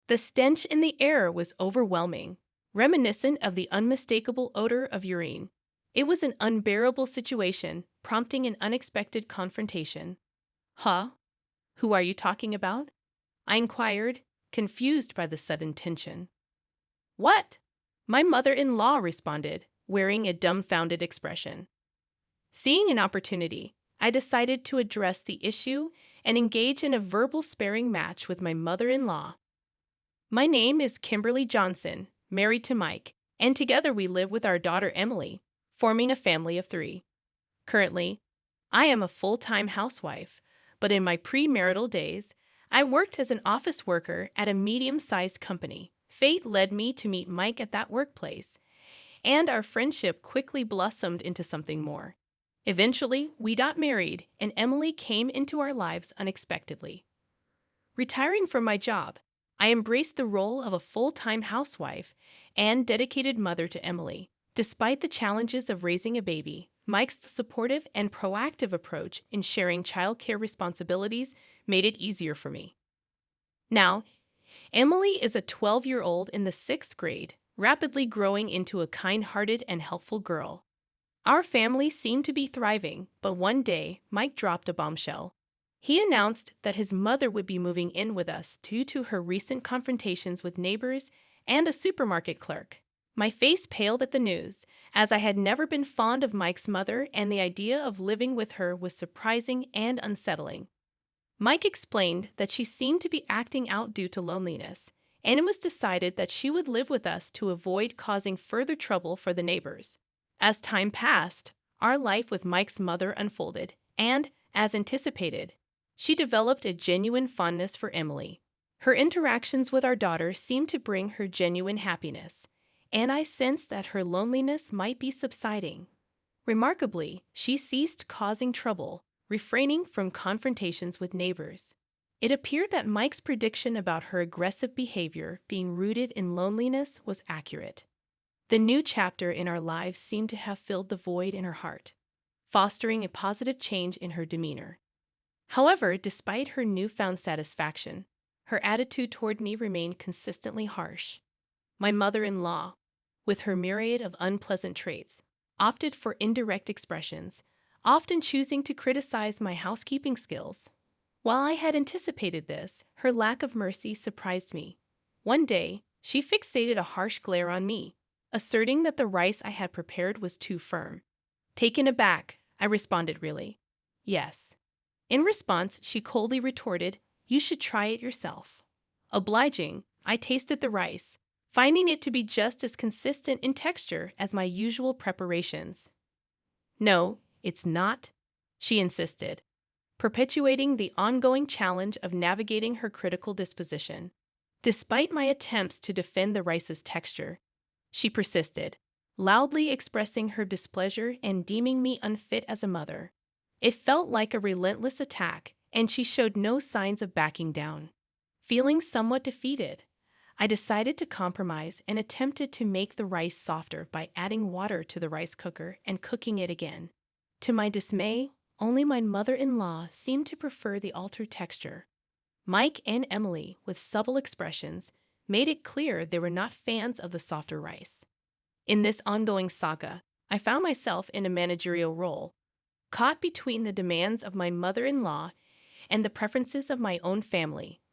The stench in the air was overwhelming, reminiscent of the unmistakable odor of urine. It was an unbearable situation, prompting an unexpected confrontation. Huh? Who are you talking about? I inquired, confused by the sudden tension. What? My mother-in-law responded, wearing a dumbfounded expression. Seeing an opportunity, I decided to address the issue and engage in a verbal sparring match with my mother-in-law. My name is Kimberly Johnson, married to Mike, and together we live with our daughter Emily, forming a family of 3. Currently, I am a full-time housewife, but in my premarital days, I worked as an office worker at a medium-sized company. Fate led me to meet Mike at that workplace, and our friendship quickly blossomed into something more. Eventually, we got married, and Emily came into our lives unexpectedly. Retiring from my job, I embraced the role of a full-time housewife and dedicated mother to Emily. Despite the challenges of raising a baby, Mike's supportive and proactive approach in sharing childcare responsibilities made it easier for me. Now, Emily is a 12-year-old in the 6th grade, rapidly growing into a kind-hearted and helpful girl. Our family seemed to be thriving, but one day, Mike dropped a bombshell. He announced that his mother would be moving in with us due to her recent confrontations with neighbors and a supermarket clerk. My face paled at the news, as I had never been fond of Mike's mother, and the idea of living with her was surprising and unsettling. Mike explained that she seemed to be acting out due to loneliness, and it was decided that she would live with us to avoid causing further trouble for the neighbors. As time passed, our life with Mike's mother unfolded, and, as anticipated, she developed a genuine fondness for Emily. Her interactions with our daughter seemed to bring her genuine happiness, and I sensed that her loneliness might be subsiding. Remarkably, she ceased causing trouble, refraining from confrontations with neighbors. It appeared that Mike's prediction about her aggressive behavior being rooted in loneliness was accurate. The new chapter in our lives seemed to have filled the void in her heart, fostering a positive change in her demeanor. However, despite her newfound satisfaction, her attitude toward me remained consistently harsh. My mother-in-law, with her myriad of unpleasant traits, opted for indirect expressions, often choosing to criticize my housekeeping skills. While I had anticipated this, her lack of mercy surprised me. One day, she fixated a harsh glare on me, asserting that the rice I had prepared was too firm. Taken aback, I responded really, yes. In response, she coldly retorted, "You should try it yourself." Obliging, I tasted the rice, finding it to be just as consistent in texture as my usual preparations. "No, it's not," she insisted, perpetuating the ongoing challenge of navigating her critical disposition. Despite my attempts to defend the rice's texture, she persisted, loudly expressing her displeasure and deeming me unfit as a mother. It felt like a relentless attack, and she showed no signs of backing down. Feeling somewhat defeated, I decided to compromise and attempted to make the rice softer by adding water to the rice cooker and cooking it again. To my dismay, only my mother-in-law seemed to prefer the altered texture. Mike and Emily, with subtle expressions, made it clear they were not fans of the softer rice. In this ongoing saga, I found myself in a managerial role, caught between the demands of my mother-in-law and the preferences of my own family.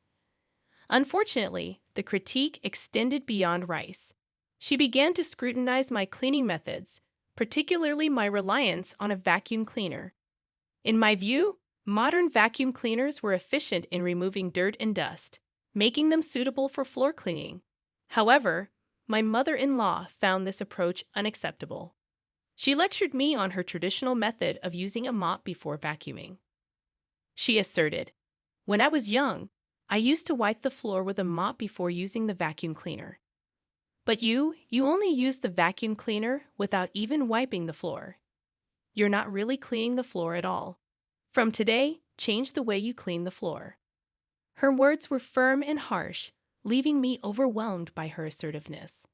Unfortunately, the critique extended beyond rice. She began to scrutinize my cleaning methods, particularly my reliance on a vacuum cleaner. In my view, modern vacuum cleaners were efficient in removing dirt and dust, making them suitable for floor cleaning. However, my mother-in-law found this approach unacceptable. She lectured me on her traditional method of using a mop before vacuuming. She asserted, "When I was young, I used to wipe the floor with a mop before using the vacuum cleaner. But you only use the vacuum cleaner without even wiping the floor. You're not really cleaning the floor at all. From today, change the way you clean the floor." Her words were firm and harsh, leaving me overwhelmed by her assertiveness.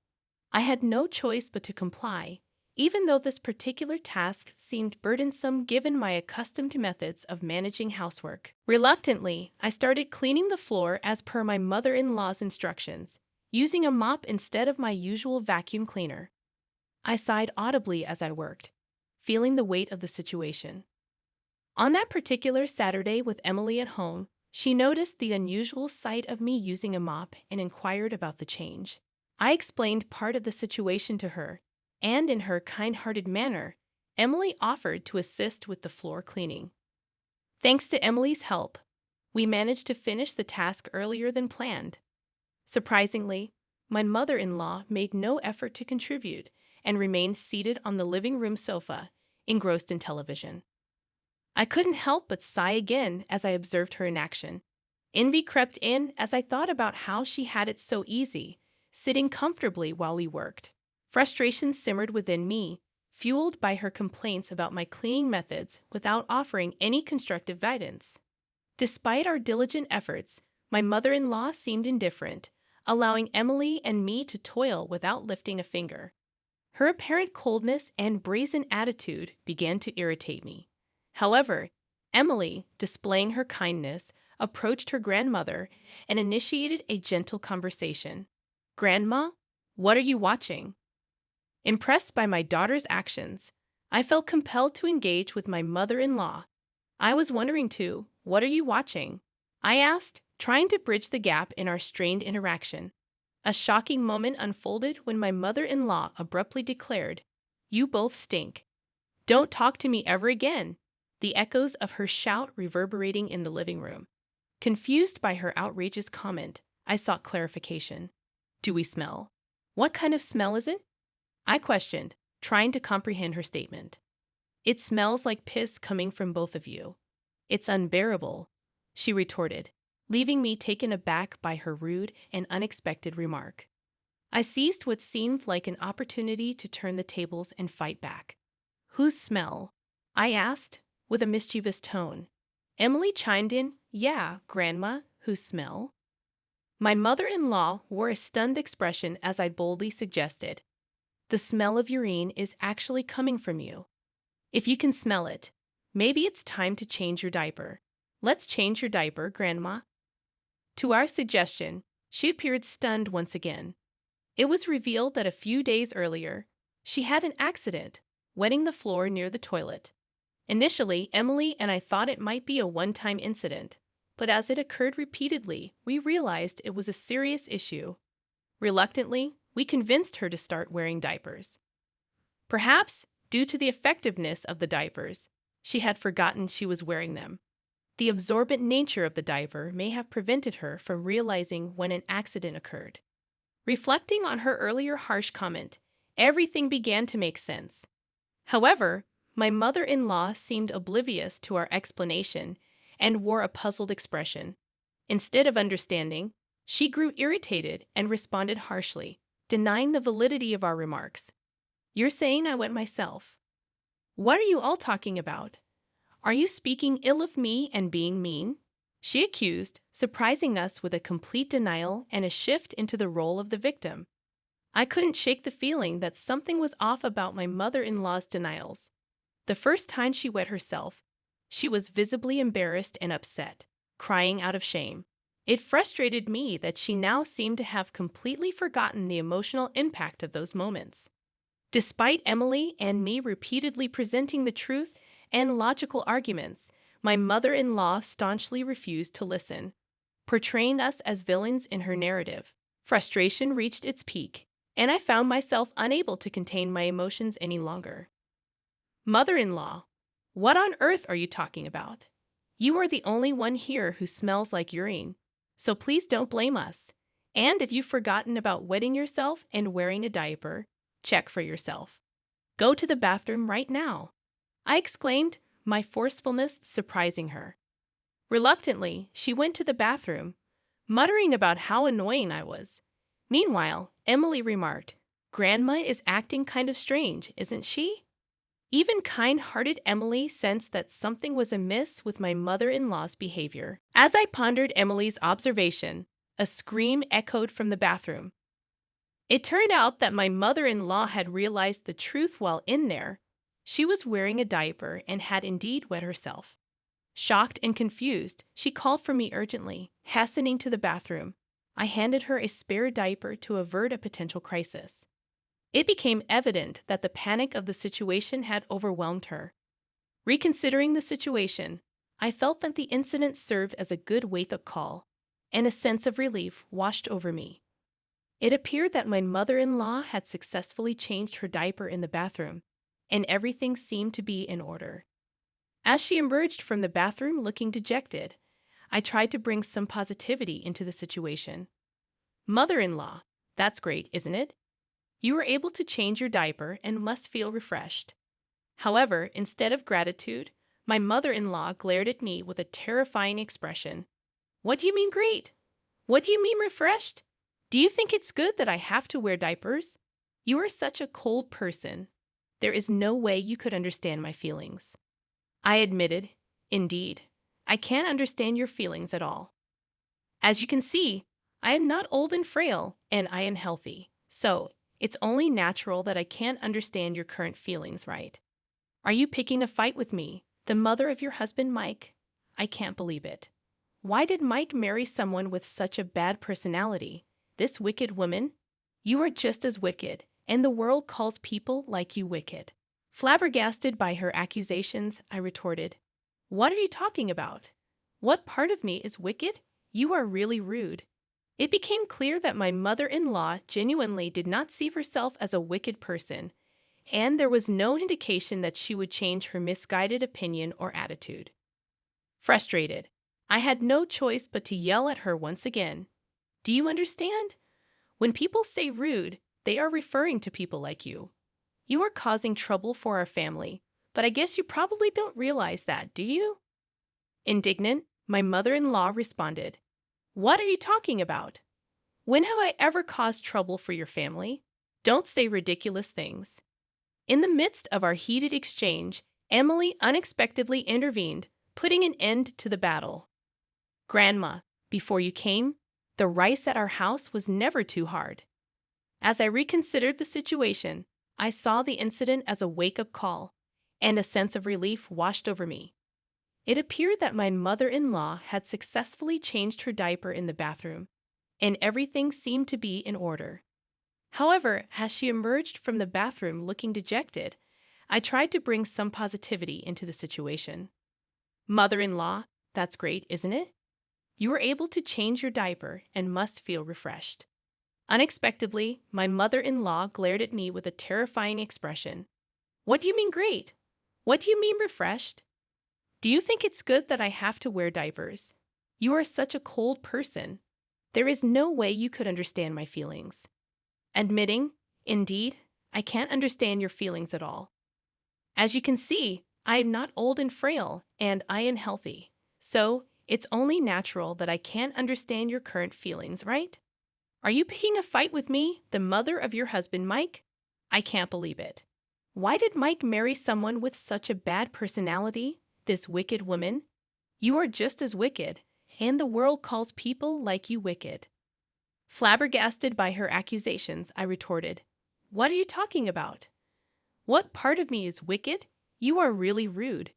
I had no choice but to comply, even though this particular task seemed burdensome given my accustomed methods of managing housework. Reluctantly, I started cleaning the floor as per my mother-in-law's instructions, using a mop instead of my usual vacuum cleaner. I sighed audibly as I worked, feeling the weight of the situation. On that particular Saturday with Emily at home, she noticed the unusual sight of me using a mop and inquired about the change. I explained part of the situation to her, and in her kind-hearted manner, Emily offered to assist with the floor cleaning. Thanks to Emily's help, we managed to finish the task earlier than planned. Surprisingly, my mother-in-law made no effort to contribute and remained seated on the living room sofa, engrossed in television. I couldn't help but sigh again as I observed her in action. Envy crept in as I thought about how she had it so easy, sitting comfortably while we worked. Frustration simmered within me, fueled by her complaints about my cleaning methods without offering any constructive guidance. Despite our diligent efforts, my mother-in-law seemed indifferent, allowing Emily and me to toil without lifting a finger. Her apparent coldness and brazen attitude began to irritate me. However, Emily, displaying her kindness, approached her grandmother and initiated a gentle conversation. "Grandma, what are you watching?" Impressed by my daughter's actions, I felt compelled to engage with my mother-in-law. "I was wondering too, what are you watching?" I asked, trying to bridge the gap in our strained interaction. A shocking moment unfolded when my mother-in-law abruptly declared, "You both stink. Don't talk to me ever again," the echoes of her shout reverberating in the living room. Confused by her outrageous comment, I sought clarification. "Do we smell? What kind of smell is it?" I questioned, trying to comprehend her statement. "It smells like piss coming from both of you. It's unbearable," she retorted, leaving me taken aback by her rude and unexpected remark. I seized what seemed like an opportunity to turn the tables and fight back. "Whose smell?" I asked, with a mischievous tone. Emily chimed in, "Yeah, Grandma, whose smell?" My mother-in-law wore a stunned expression as I boldly suggested, "The smell of urine is actually coming from you. If you can smell it, maybe it's time to change your diaper. Let's change your diaper, Grandma." To our suggestion, she appeared stunned once again. It was revealed that a few days earlier, she had an accident, wetting the floor near the toilet. Initially, Emily and I thought it might be a one-time incident, but as it occurred repeatedly, we realized it was a serious issue. Reluctantly, we convinced her to start wearing diapers. Perhaps, due to the effectiveness of the diapers, she had forgotten she was wearing them. The absorbent nature of the diaper may have prevented her from realizing when an accident occurred. Reflecting on her earlier harsh comment, everything began to make sense. However, my mother-in-law seemed oblivious to our explanation and wore a puzzled expression. Instead of understanding, she grew irritated and responded harshly, denying the validity of our remarks. "You're saying I wet myself. What are you all talking about? Are you speaking ill of me and being mean?" she accused, surprising us with a complete denial and a shift into the role of the victim. I couldn't shake the feeling that something was off about my mother-in-law's denials. The first time she wet herself, she was visibly embarrassed and upset, crying out of shame. It frustrated me that she now seemed to have completely forgotten the emotional impact of those moments. Despite Emily and me repeatedly presenting the truth and logical arguments, my mother-in-law staunchly refused to listen, portraying us as villains in her narrative. Frustration reached its peak, and I found myself unable to contain my emotions any longer. "Mother-in-law, what on earth are you talking about? You are the only one here who smells like urine, so please don't blame us. And if you've forgotten about wetting yourself and wearing a diaper, check for yourself. Go to the bathroom right now," I exclaimed, my forcefulness surprising her. Reluctantly, she went to the bathroom, muttering about how annoying I was. Meanwhile, Emily remarked, "Grandma is acting kind of strange, isn't she?" Even kind-hearted Emily sensed that something was amiss with my mother-in-law's behavior. As I pondered Emily's observation, a scream echoed from the bathroom. It turned out that my mother-in-law had realized the truth while in there. She was wearing a diaper and had indeed wet herself. Shocked and confused, she called for me urgently, hastening to the bathroom. I handed her a spare diaper to avert a potential crisis. It became evident that the panic of the situation had overwhelmed her. Reconsidering the situation, I felt that the incident served as a good wake-up call, and a sense of relief washed over me. It appeared that my mother-in-law had successfully changed her diaper in the bathroom, and everything seemed to be in order. As she emerged from the bathroom looking dejected, I tried to bring some positivity into the situation. Mother-in-law, that's great, isn't it? You were able to change your diaper and must feel refreshed. However, instead of gratitude, my mother-in-law glared at me with a terrifying expression. What do you mean great? What do you mean refreshed? Do you think it's good that I have to wear diapers? You are such a cold person. There is no way you could understand my feelings. I admitted, indeed, I can't understand your feelings at all. As you can see, I am not old and frail, and I am healthy. So, it's only natural that I can't understand your current feelings, right? Are you picking a fight with me, the mother of your husband, Mike? I can't believe it. Why did Mike marry someone with such a bad personality? This wicked woman? You are just as wicked, and the world calls people like you wicked. Flabbergasted by her accusations, I retorted, What are you talking about? What part of me is wicked? You are really rude. It became clear that my mother-in-law genuinely did not see herself as a wicked person, and there was no indication that she would change her misguided opinion or attitude. Frustrated, I had no choice but to yell at her once again. Do you understand? When people say rude, they are referring to people like you. You are causing trouble for our family, but I guess you probably don't realize that, do you? Indignant, my mother-in-law responded, What are you talking about? When have I ever caused trouble for your family? Don't say ridiculous things. In the midst of our heated exchange, Emily unexpectedly intervened, putting an end to the battle. Grandma, before you came, the rice at our house was never too hard. As I reconsidered the situation, I saw the incident as a wake-up call, and a sense of relief washed over me. It appeared that my mother-in-law had successfully changed her diaper in the bathroom, and everything seemed to be in order. However, as she emerged from the bathroom looking dejected, I tried to bring some positivity into the situation. Mother-in-law, that's great, isn't it? You were able to change your diaper and must feel refreshed. Unexpectedly, my mother-in-law glared at me with a terrifying expression. What do you mean great? What do you mean refreshed? Do you think it's good that I have to wear diapers? You are such a cold person. There is no way you could understand my feelings. Admitting, indeed, I can't understand your feelings at all. As you can see, I am not old and frail, and I am healthy. So, it's only natural that I can't understand your current feelings, right? Are you picking a fight with me, the mother of your husband, Mike? I can't believe it. Why did Mike marry someone with such a bad personality, this wicked woman? You are just as wicked, and the world calls people like you wicked. Flabbergasted by her accusations, I retorted, What are you talking about? What part of me is wicked? You are really rude.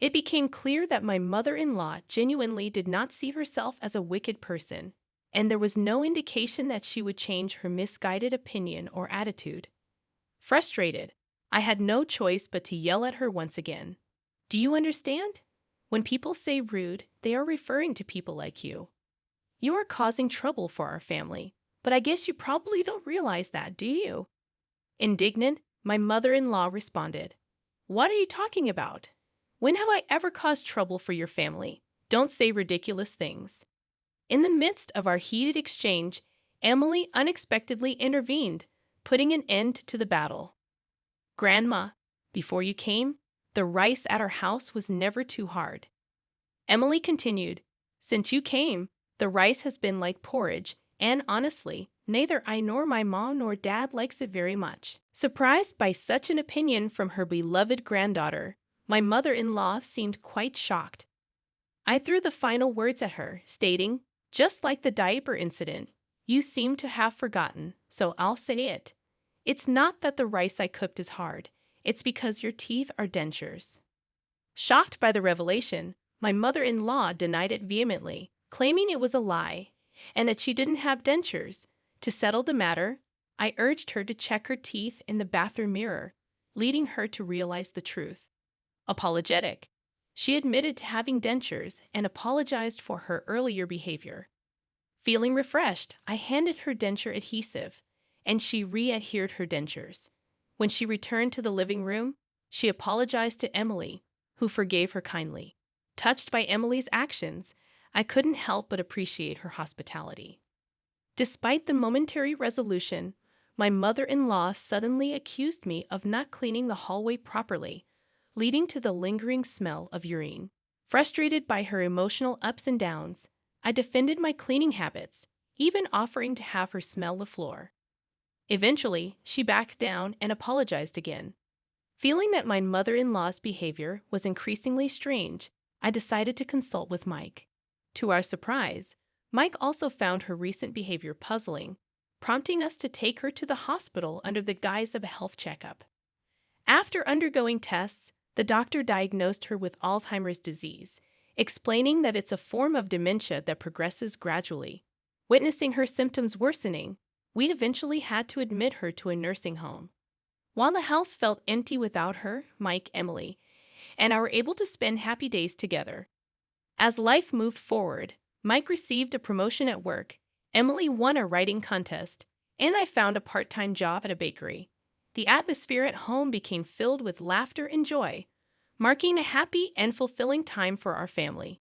It became clear that my mother-in-law genuinely did not see herself as a wicked person, and there was no indication that she would change her misguided opinion or attitude. Frustrated, I had no choice but to yell at her once again. Do you understand? When people say rude, they are referring to people like you. You are causing trouble for our family, but I guess you probably don't realize that, do you? Indignant, my mother-in-law responded, What are you talking about? When have I ever caused trouble for your family? Don't say ridiculous things. In the midst of our heated exchange, Emily unexpectedly intervened, putting an end to the battle. Grandma, before you came, the rice at our house was never too hard. Emily continued, Since you came, the rice has been like porridge, and honestly, neither I nor my mom nor dad likes it very much. Surprised by such an opinion from her beloved granddaughter, my mother-in-law seemed quite shocked. I threw the final words at her, stating, Just like the diaper incident, You seem to have forgotten, so I'll say it. It's not that the rice I cooked is hard, it's because your teeth are dentures. Shocked by the revelation, my mother-in-law denied it vehemently, claiming it was a lie and that she didn't have dentures. To settle the matter, I urged her to check her teeth in the bathroom mirror, leading her to realize the truth. Apologetic, she admitted to having dentures and apologized for her earlier behavior. Feeling refreshed, I handed her denture adhesive, and she re-adhered her dentures. When she returned to the living room, she apologized to Emily, who forgave her kindly. Touched by Emily's actions, I couldn't help but appreciate her hospitality. Despite the momentary resolution, my mother-in-law suddenly accused me of not cleaning the hallway properly, leading to the lingering smell of urine. Frustrated by her emotional ups and downs, I defended my cleaning habits, even offering to have her smell the floor. Eventually, she backed down and apologized again. Feeling that my mother-in-law's behavior was increasingly strange, I decided to consult with Mike. To our surprise, Mike also found her recent behavior puzzling, prompting us to take her to the hospital under the guise of a health checkup. After undergoing tests, the doctor diagnosed her with Alzheimer's disease, explaining that it's a form of dementia that progresses gradually. Witnessing her symptoms worsening, we eventually had to admit her to a nursing home. While the house felt empty without her, Mike, Emily, and I were able to spend happy days together. As life moved forward, Mike received a promotion at work, Emily won a writing contest, and I found a part-time job at a bakery. The atmosphere at home became filled with laughter and joy, marking a happy and fulfilling time for our family.